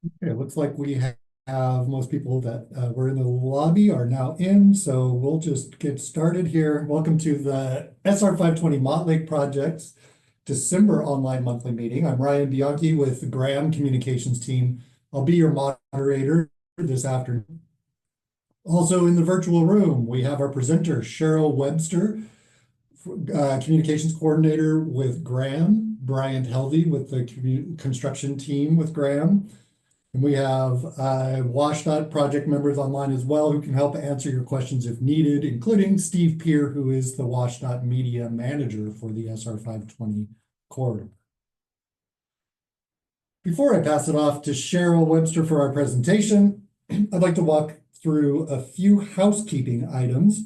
Okay, it looks like we have most people that were in the lobby are now in, so we'll just get started here. Welcome to the SR 520 Montlake Project's December online monthly meeting. I'm Ryan Bianchi with the Graham Communications team. I'll be your moderator this afternoon. Also in the virtual room, we have our presenter, Cheryl Webster, Communications Coordinator with Graham, Brian Helvey with the construction team with Graham. And we have WashDOT project members online as well who can help answer your questions if needed, including Steve Peer, who is the WashDOT media manager for the SR 520 corridor. Before I pass it off to Cheryl Webster for our presentation, I'd like to walk through a few housekeeping items.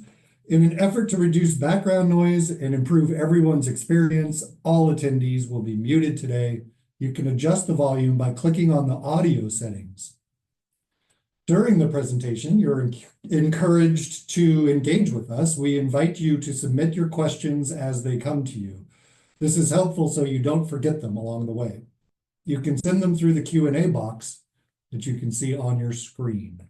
In an effort to reduce background noise and improve everyone's experience, all attendees will be muted today. You can adjust the volume by clicking on the audio settings. During the presentation, you're encouraged to engage with us. We invite you to submit your questions as they come to you. This is helpful so you don't forget them along the way. You can send them through the Q&A box that you can see on your screen.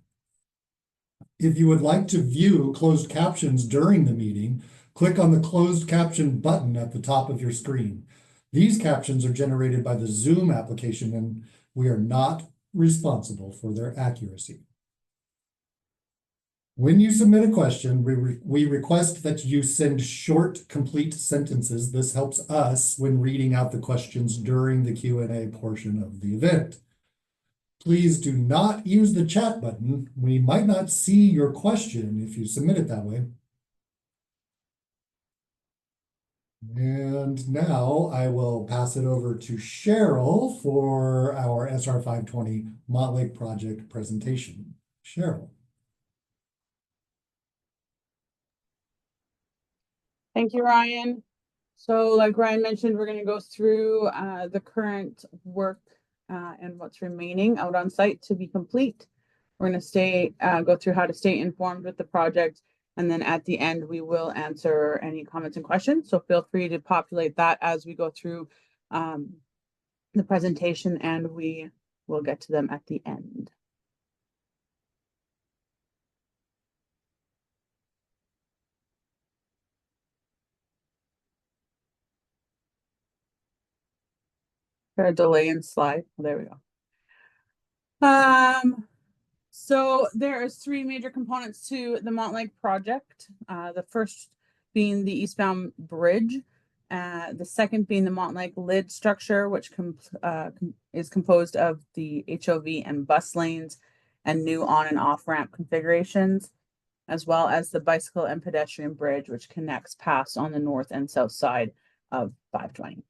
If you would like to view closed captions during the meeting, click on the closed caption button at the top of your screen. These captions are generated by the Zoom application, and we are not responsible for their accuracy. When you submit a question, we request that you send short, complete sentences. This helps us when reading out the questions during the Q&A portion of the event. Please do not use the chat button. We might not see your question if you submit it that way. And now I will pass it over to Cheryl for our SR 520 Montlake Project presentation. Cheryl. Thank you, Ryan. So like Ryan mentioned, we're going to go through the current work and what's remaining out on site to be complete. We're going to go through how to stay informed with the project. And then at the end, we will answer any comments and questions. So feel free to populate that as we go through the presentation, and we will get to them at the end. Got a delay in slide. There we go. So there is three major components to the Montlake project. The first being the eastbound bridge. The second being the Montlake lid structure, which is composed of the HOV and bus lanes and new on and off ramp configurations, as well as the bicycle and pedestrian bridge, which connects paths on the north and south side of 520.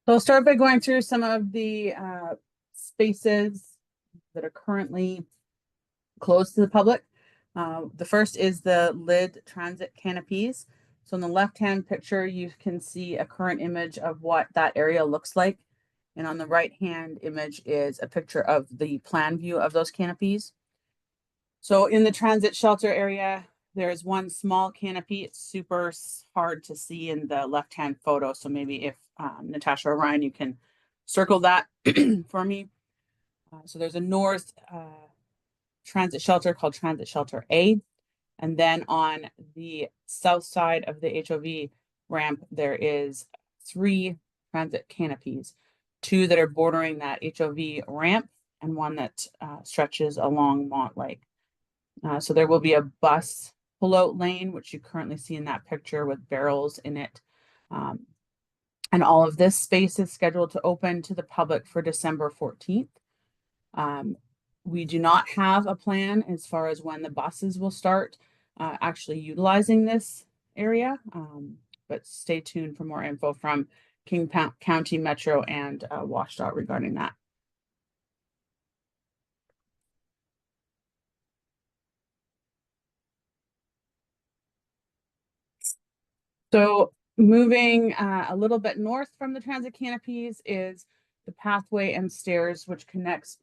So I'll start by going through some of the spaces that are currently closed to the public. The first is the lid transit canopies. So in the left-hand picture, you can see a current image of what that area looks like. And on the right-hand image is a picture of the plan view of those canopies. So in the transit shelter area, there's one small canopy. It's super hard to see in the left-hand photo. So maybe if Natasha or Ryan, you can circle that for me. So there's a north transit shelter called Transit Shelter A. And then on the south side of the HOV ramp, there is three transit canopies, two that are bordering that HOV ramp and one that stretches along Montlake. So there will be a bus pullout lane, which you currently see in that picture with barrels in it. And all of this space is scheduled to open to the public for December 14th. We do not have a plan as far as when the buses will start actually utilizing this area, but stay tuned for more info from King County Metro and WashDOT regarding that. So moving a little bit north from the transit canopies is the pathway and stairs, which connects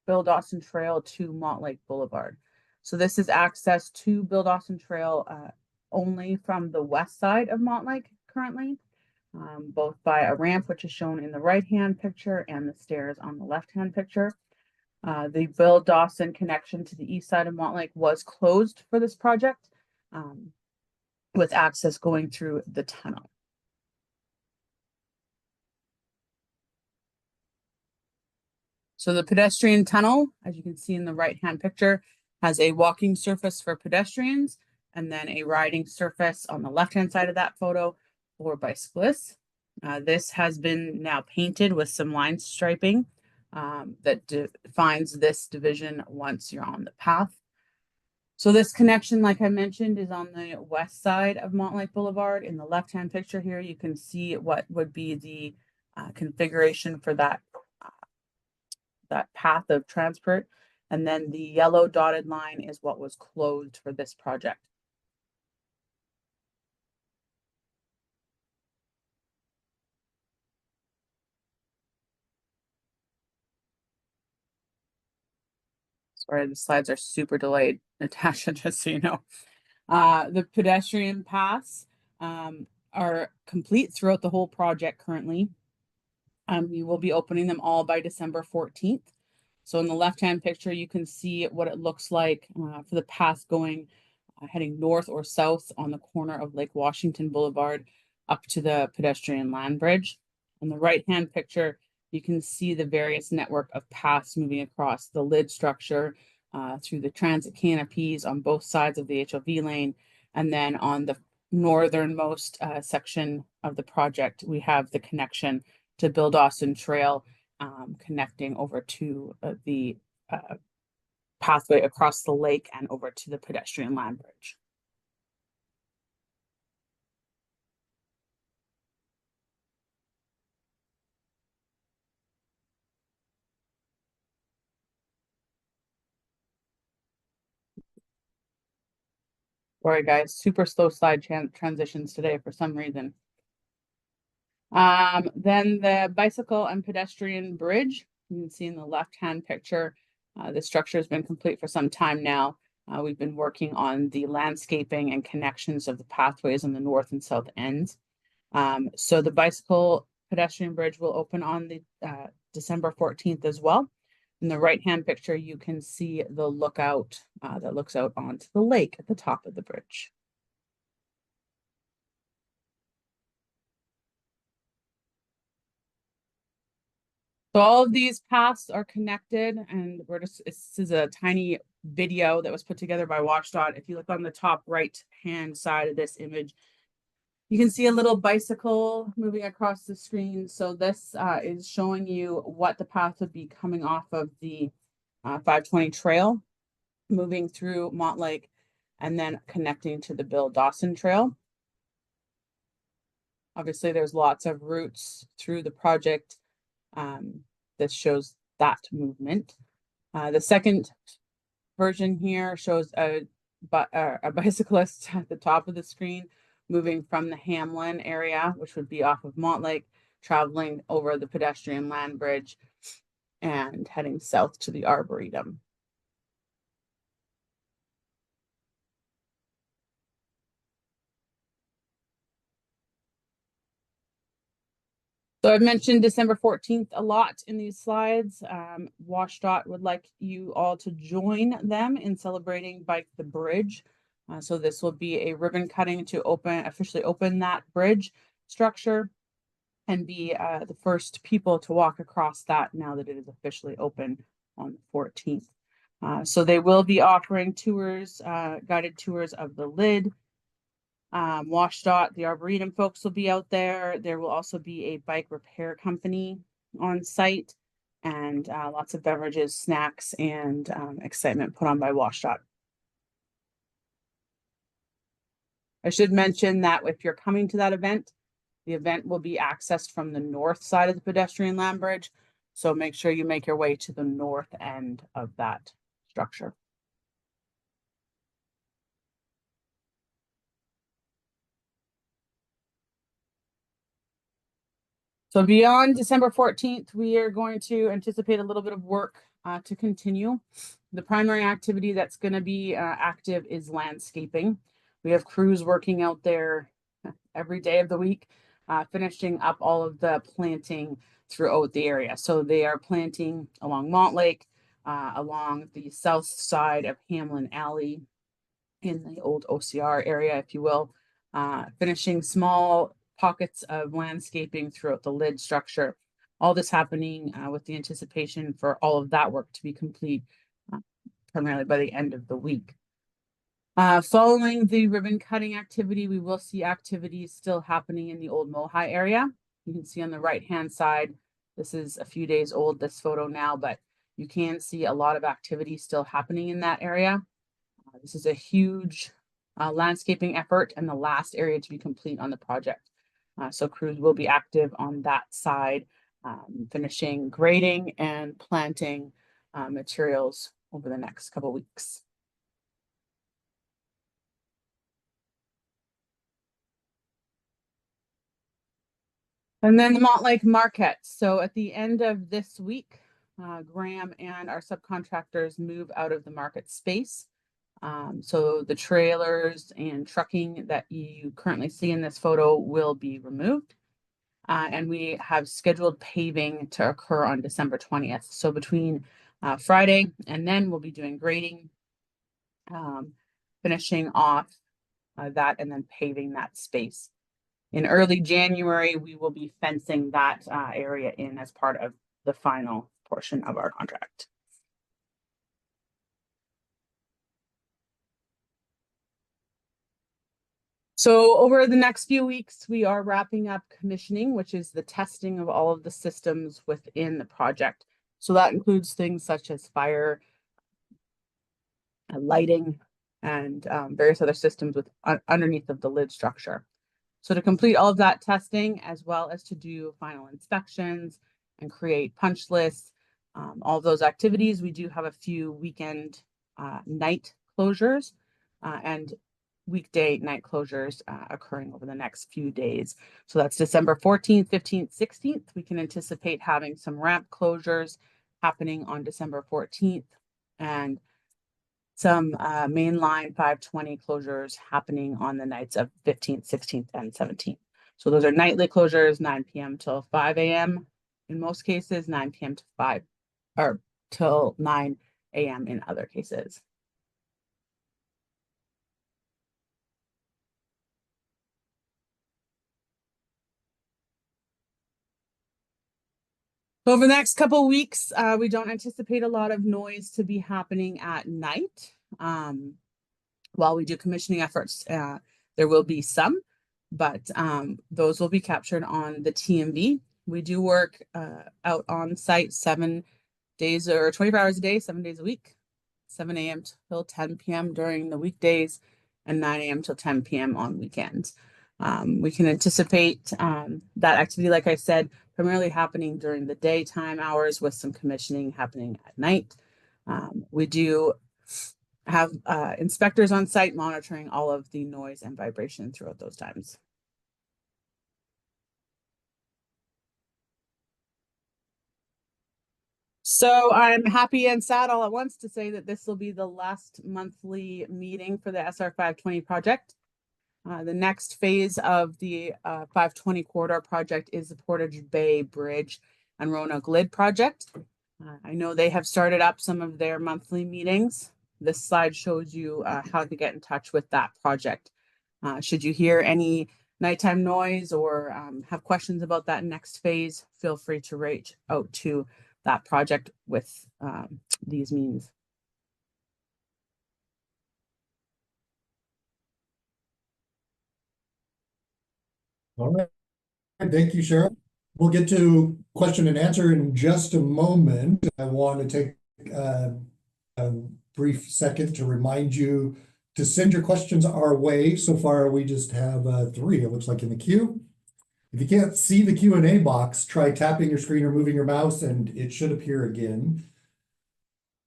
Bill Dawson Trail to Montlake Boulevard. So this is access to Bill Dawson Trail only from the west side of Montlake currently, both by a ramp, which is shown in the right-hand picture, and the stairs on the left-hand picture. The Bill Dawson connection to the east side of Montlake was closed for this project, with access going through the tunnel. So the pedestrian tunnel, as you can see in the right-hand picture, has a walking surface for pedestrians and then a riding surface on the left-hand side of that photo for bicyclists. This has been now painted with some line striping that defines this division once you're on the path. So this connection, like I mentioned, is on the west side of Montlake Boulevard. In the left-hand picture here, you can see what would be the configuration for that path of transport. And then the yellow dotted line is what was closed for this project. Sorry, the slides are super delayed, Natasha, just so you know. The pedestrian paths are complete throughout the whole project currently. We will be opening them all by December 14th. So in the left-hand picture, you can see what it looks like for the path going heading north or south on the corner of Lake Washington Boulevard up to the pedestrian land bridge. On the right-hand picture, you can see the various network of paths moving across the lid structure through the transit canopies on both sides of the HOV lane. And then on the northernmost section of the project, we have the connection to Bill Dawson Trail, connecting over to the pathway across the lake and over to the pedestrian land bridge. Sorry guys, super slow slide transitions today for some reason. Then the bicycle and pedestrian bridge, you can see in the left-hand picture, the structure has been complete for some time now. We've been working on the landscaping and connections of the pathways on the north and south ends. So the bicycle pedestrian bridge will open on the December 14th as well. In the right-hand picture, you can see the lookout that looks out onto the lake at the top of the bridge. So all of these paths are connected, and this is a tiny video that was put together by WashDOT. If you look on the top right-hand side of this image, you can see a little bicycle moving across the screen. So this is showing you what the path would be coming off of the 520 trail, moving through Montlake, and then connecting to the Bill Dawson Trail. Obviously, there's lots of routes through the project. This shows that movement. The second version here shows a bicyclist at the top of the screen moving from the Hamlin area, which would be off of Montlake, traveling over the pedestrian land bridge and heading south to the Arboretum. So I've mentioned December 14th a lot in these slides. WashDOT would like you all to join them in celebrating Bike the Bridge. So this will be a ribbon cutting to officially open that bridge structure and be the first people to walk across that now that it is officially open on the 14th. So they will be offering tours, guided tours of the lid. WashDOT, the Arboretum folks will be out there. There will also be a bike repair company on site, and lots of beverages, snacks, and excitement put on by WashDOT. I should mention that if you're coming to that event, the event will be accessed from the north side of the pedestrian land bridge. So make sure you make your way to the north end of that structure. So beyond December 14th, we are going to anticipate a little bit of work to continue. The primary activity that's going to be active is landscaping. We have crews working out there every day of the week, finishing up all of the planting throughout the area. So they are planting along Montlake, along the south side of Hamlin Alley in the old OCR area, if you will, finishing small pockets of landscaping throughout the lid structure. All this happening with the anticipation for all of that work to be complete primarily by the end of the week. Following the ribbon cutting activity, we will see activities still happening in the old Mohai area. You can see on the right-hand side, this is a few days old, this photo now, but you can see a lot of activity still happening in that area. This is a huge landscaping effort and the last area to be complete on the project. So crews will be active on that side, finishing grading and planting materials over the next couple weeks. And then the Montlake Market. So at the end of this week, Graham and our subcontractors move out of the market space. So the trailers and trucking that you currently see in this photo will be removed. And we have scheduled paving to occur on December 20th. So between Friday and then we'll be doing grading, finishing off that and then paving that space. In early January, we will be fencing that area in as part of the final portion of our contract. So over the next few weeks, we are wrapping up commissioning, which is the testing of all of the systems within the project. So that includes things such as fire, lighting, and various other systems with underneath of the lid structure. So to complete all of that testing, as well as to do final inspections and create punch lists, all of those activities, we do have a few weekend night closures and weekday night closures occurring over the next few days. So that's December 14th, 15th, 16th. We can anticipate having some ramp closures happening on December 14th and some mainline 520 closures happening on the nights of 15th, 16th, and 17th. So those are nightly closures, 9 p.m. till 5 a.m. in most cases, 9 p.m. to 5 or till 9 a.m. in other cases. Over the next couple of weeks, we don't anticipate a lot of noise to be happening at night. While we do commissioning efforts, there will be some, but those will be captured on the TMV. We do work out on site 7 days or 24 hours a day, 7 days a week, 7 a.m. till 10 p.m. during the weekdays and 9 a.m. till 10 p.m. on weekends. We can anticipate that activity, like I said, primarily happening during the daytime hours with some commissioning happening at night. We do have inspectors on site monitoring all of the noise and vibration throughout those times. So I'm happy and sad all at once to say that this will be the last monthly meeting for the SR 520 project. The next phase of the 520 corridor project is the Portage Bay Bridge and Roanoke Lid project. I know they have started up some of their monthly meetings. This slide shows you how to get in touch with that project. Should you hear any nighttime noise or have questions about that next phase, feel free to reach out to that project with these means. All right. Thank you, Cheryl. We'll get to question and answer in just a moment. I want to take a brief second to remind you to send your questions our way. So far, we just have 3, it looks like, in the queue. If you can't see the Q&A box, try tapping your screen or moving your mouse and it should appear again.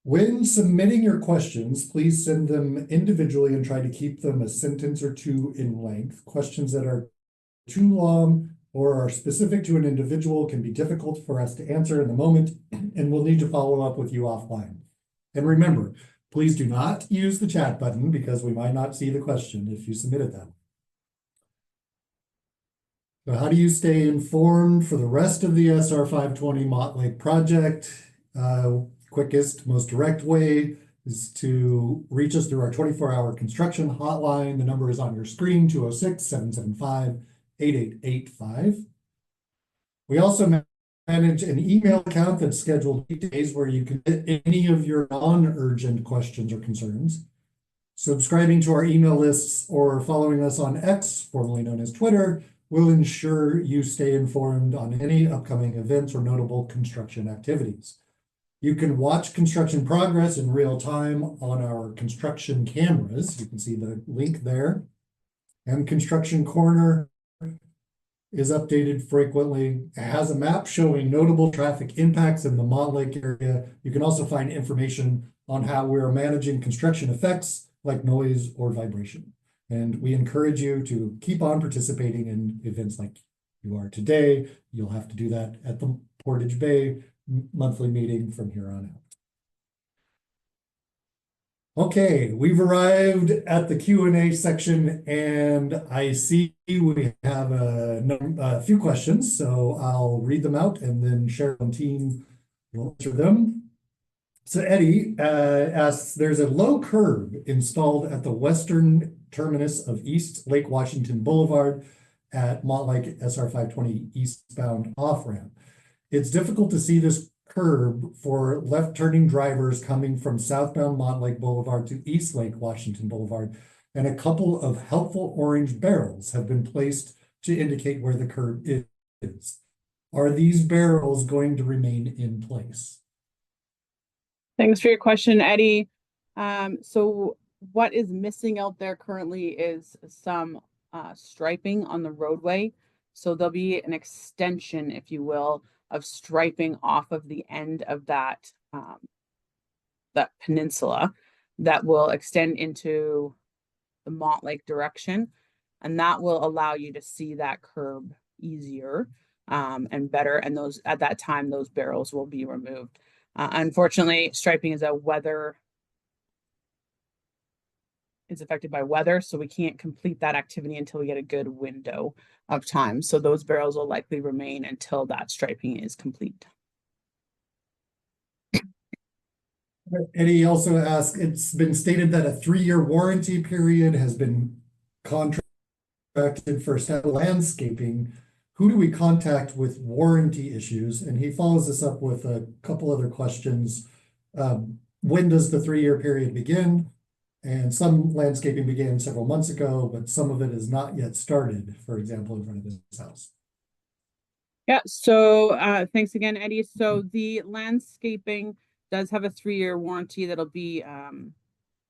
When submitting your questions, please send them individually and try to keep them a sentence or 2 in length. Questions that are too long or are specific to an individual can be difficult for us to answer in the moment, and we'll need to follow up with you offline. And remember, please do not use the chat button because we might not see the question if you submitted that. So how do you stay informed for the rest of the SR 520 Montlake project? Quickest, most direct way is to reach us through our 24-hour construction hotline. The number is on your screen, 206-775-8885. We also manage an email account that's scheduled days where you can get any of your non-urgent questions or concerns. Subscribing to our email lists or following us on X, formerly known as Twitter, will ensure you stay informed on any upcoming events or notable construction activities. You can watch construction progress in real time on our construction cameras. You can see the link there. And Construction Corner is updated frequently. It has a map showing notable traffic impacts in the Montlake area. You can also find information on how we're managing construction effects like noise or vibration. And we encourage you to keep on participating in events like you are today. You'll have to do that at the Portage Bay monthly meeting from here on out. Okay, we've arrived at the Q&A section, and I see we have a few questions, so I'll read them out and then Cheryl and team will answer them. So Eddie asks, there's a low curb installed at the western terminus of East Lake Washington Boulevard at Montlake SR 520 eastbound off-ramp. It's difficult to see this curb for left-turning drivers coming from southbound Montlake Boulevard to East Lake Washington Boulevard, and a couple of helpful orange barrels have been placed to indicate where the curb is. Are these barrels going to remain in place? Thanks for your question, Eddie. So what is missing out there currently is some striping on the roadway. So there'll be an extension, if you will, of striping off of the end of that that peninsula that will extend into the Montlake direction, and that will allow you to see that curb easier and better. And those at that time, those barrels will be removed. Unfortunately, striping is affected by weather, so we can't complete that activity until we get a good window of time. So those barrels will likely remain until that striping is complete. Eddie also asked, it's been stated that a 3-year warranty period has been contracted for landscaping. Who do we contact with warranty issues? And he follows this up with a couple other questions. When does the 3-year period begin? And some landscaping began several months ago, but some of it is not yet started, for example, in front of this house. Yeah, so thanks again, Eddie. So the landscaping does have a 3-year warranty that'll be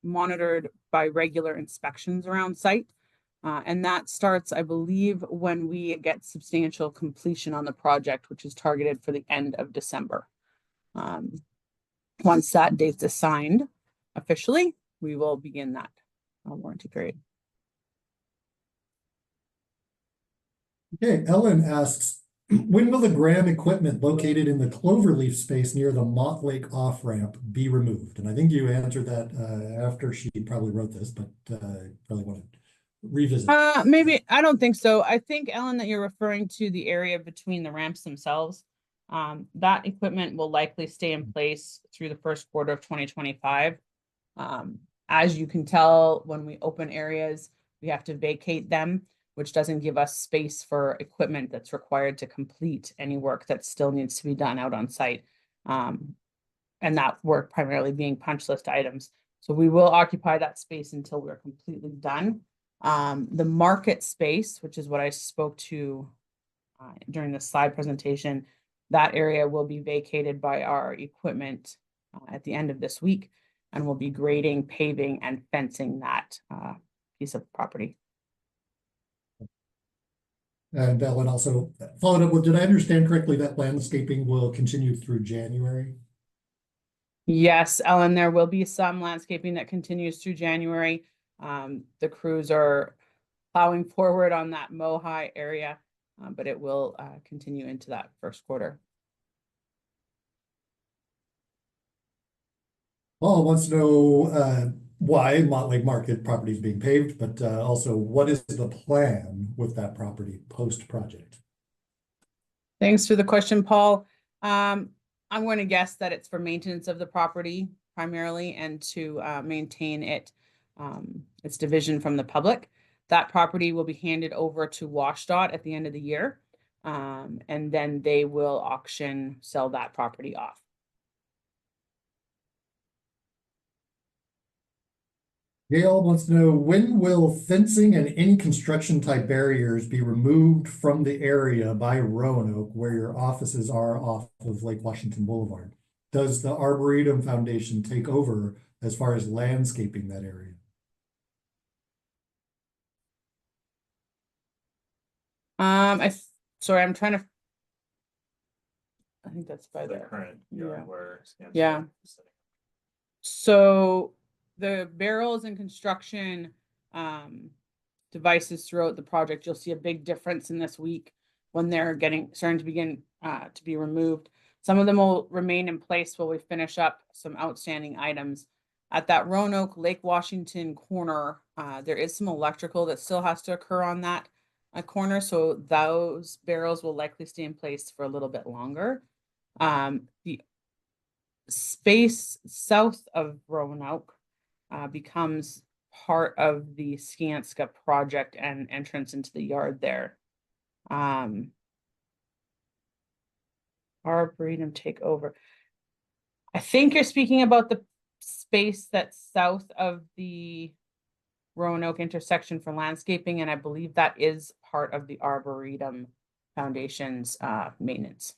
monitored by regular inspections around site. And that starts, I believe, when we get substantial completion on the project, which is targeted for the end of December. Once that date's assigned officially, we will begin that warranty period. Okay, Ellen asks, when will the Graham equipment located in the Cloverleaf space near the Montlake off-ramp be removed? And I think you answered that after she probably wrote this, but probably want to revisit. Maybe, I don't think so. I think, Ellen, that you're referring to the area between the ramps themselves. That equipment will likely stay in place through the first quarter of 2025. As you can tell, when we open areas, we have to vacate them, which doesn't give us space for equipment that's required to complete any work that still needs to be done out on site. And that work primarily being punch list items. So we will occupy that space until we're completely done. The market space, which is what I spoke to during the slide presentation, that area will be vacated by our equipment at the end of this week, and we'll be grading, paving, and fencing that piece of property. And Ellen also followed up with, did I understand correctly that landscaping will continue through January? Yes, Ellen, there will be some landscaping that continues through January. The crews are plowing forward on that Mohai area, but it will continue into that first quarter. Paul wants to know why Montlake Market property is being paved, but also what is the plan with that property post-project? Thanks for the question, Paul. I'm going to guess that it's for maintenance of the property primarily and to maintain its division from the public. That property will be handed over to WashDOT at the end of the year. And then they will sell that property off. Gail wants to know, when will fencing and any construction type barriers be removed from the area by Roanoke where your offices are off of Lake Washington Boulevard? Does the Arboretum Foundation take over as far as landscaping that area? Sorry, I'm trying to. I think that's by The there. current yard where it stands Yeah. for- So the barrels and construction devices throughout the project, you'll see a big difference in this week when they're starting to begin to be removed. Some of them will remain in place while we finish up some outstanding items. At that Roanoke Lake Washington corner, there is some electrical that still has to occur on that corner, so those barrels will likely stay in place for a little bit longer. The space south of Roanoke becomes part of the Skanska project and entrance into the yard there. Arboretum take over. I think you're speaking about the space that's south of the Roanoke intersection for landscaping, and I believe that is part of the Arboretum Foundation's maintenance.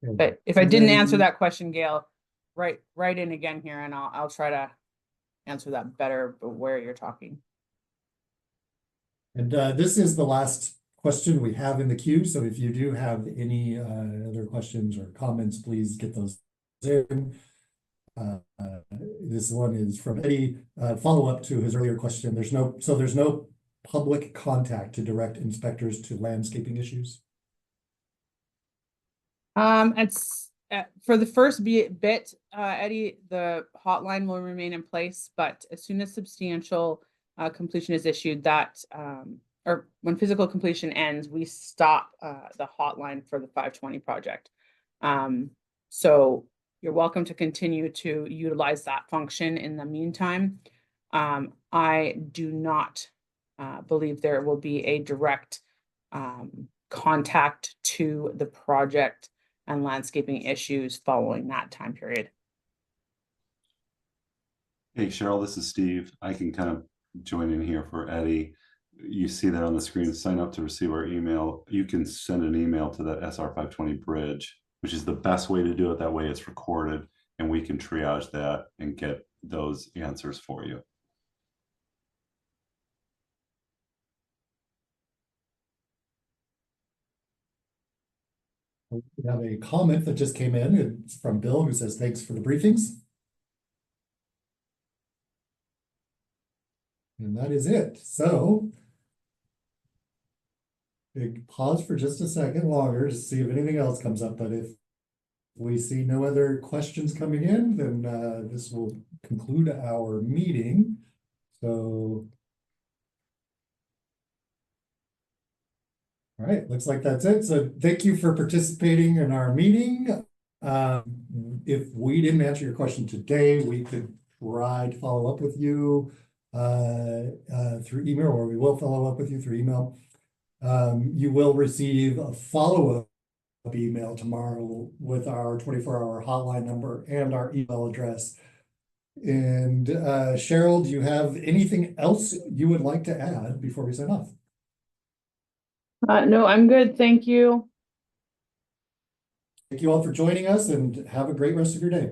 But if I didn't answer that question, Gail, write in again here and I'll try to answer that better where you're talking. And this is the last question we have in the queue. So if you do have any other questions or comments, please get those in. This one is from Eddie. Follow up to his earlier question. There's no public contact to direct inspectors to landscaping issues. It's for the first bit, Eddie, the hotline will remain in place, but as soon as substantial completion is issued, or when physical completion ends, we stop the hotline for the 520 project. So you're welcome to continue to utilize that function in the meantime. I do not believe there will be a direct contact to the project and landscaping issues following that time period. Hey, Cheryl, this is Steve. I can kind of join in here for Eddie. You see that on the screen, sign up to receive our email. You can send an email to that SR520 bridge, which is the best way to do it. That way it's recorded and we can triage that and get those answers for you. We have a comment that just came in. It's from Bill, who says, thanks for the briefings. And that is it. So big pause for just a second longer to see if anything else comes up. But if we see no other questions coming in, then this will conclude our meeting. So, all right, looks like that's it. So thank you for participating in our meeting. If we didn't answer your question today, we could try to follow up with you through email, or we will follow up with you through email. You will receive a follow-up email tomorrow with our 24-hour hotline number and our email address. And Cheryl, do you have anything else you would like to add before we sign off? No, I'm good. Thank you. Thank you all for joining us and have a great rest of your day.